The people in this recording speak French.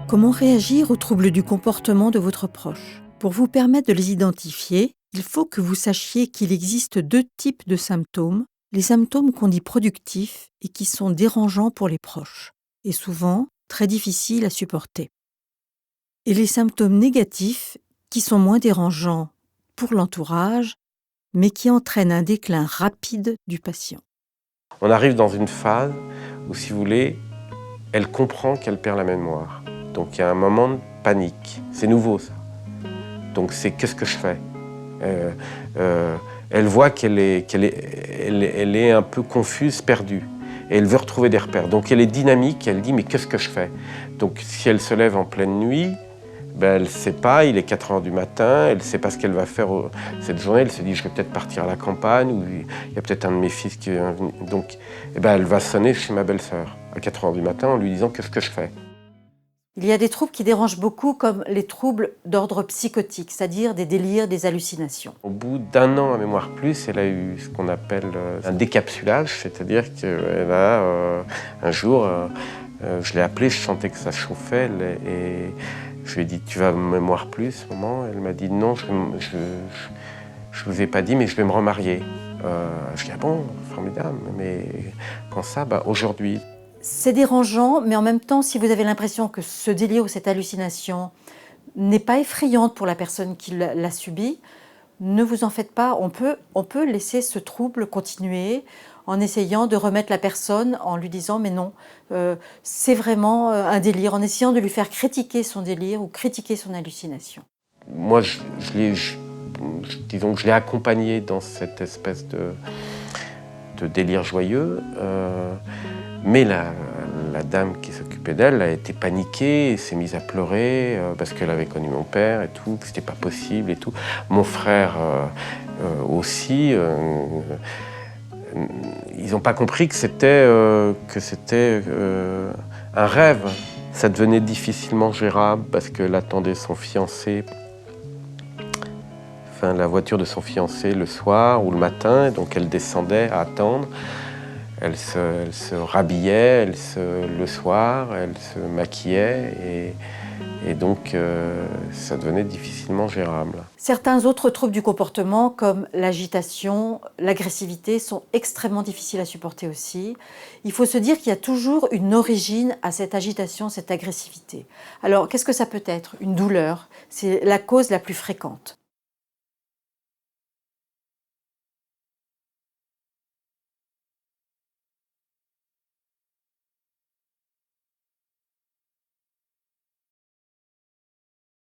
Comment réagir aux troubles du comportement de votre proche? Pour vous permettre de les identifier, il faut que vous sachiez qu'il existe deux types de symptômes. Les symptômes qu'on dit productifs et qui sont dérangeants pour les proches, et souvent très difficiles à supporter. Et les symptômes négatifs qui sont moins dérangeants pour l'entourage, mais qui entraînent un déclin rapide du patient. On arrive dans une phase où, si vous voulez, elle comprend qu'elle perd la mémoire. Donc il y a un moment de panique. C'est nouveau, ça. Donc c'est qu'est-ce que je fais? Elle voit qu'elle est un peu confuse, perdue. Et elle veut retrouver des repères. Donc elle est dynamique, elle dit mais qu'est-ce que je fais? Donc si elle se lève en pleine nuit, ben, elle ne sait pas, il est 4 heures du matin, elle ne sait pas ce qu'elle va faire cette journée, elle se dit je vais peut-être partir à la campagne, ou il y a peut-être un de mes fils qui vient venir. Donc elle va sonner chez ma belle-sœur à 4 heures du matin en lui disant qu'est-ce que je fais. Il y a des troubles qui dérangent beaucoup, comme les troubles d'ordre psychotique, c'est-à-dire des délires, des hallucinations. Au bout d'1 an à Mémoire Plus, elle a eu ce qu'on appelle un décapsulage, c'est-à-dire qu'elle a un jour, je l'ai appelée, je sentais que ça chauffait, et je lui ai dit tu vas à Mémoire Plus, maman? Elle m'a dit non, je vous ai pas dit, mais je vais me remarier. Je dis ah bon, formidable, mais quand ça? Bah, aujourd'hui. C'est dérangeant, mais en même temps, si vous avez l'impression que ce délire ou cette hallucination n'est pas effrayante pour la personne qui l'a subi, ne vous en faites pas. On peut laisser ce trouble continuer en essayant de remettre la personne, en lui disant mais non, c'est vraiment un délire, en essayant de lui faire critiquer son délire ou critiquer son hallucination. Moi, disons que je l'ai accompagnée dans cette espèce de délire joyeux, mais la dame qui s'occupait d'elle a été paniquée et s'est mise à pleurer parce qu'elle avait connu mon père et tout, que c'était pas possible et tout. Mon frère aussi. Ils n'ont pas compris que c'était un rêve. Ça devenait difficilement gérable parce qu'elle attendait son fiancé, enfin la voiture de son fiancé le soir ou le matin, donc elle descendait à attendre. Elle se rhabillait le soir, elle se maquillait et donc ça devenait difficilement gérable. Certains autres troubles du comportement, comme l'agitation, l'agressivité, sont extrêmement difficiles à supporter aussi. Il faut se dire qu'il y a toujours une origine à cette agitation, cette agressivité. Alors, qu'est-ce que ça peut être? Une douleur, c'est la cause la plus fréquente.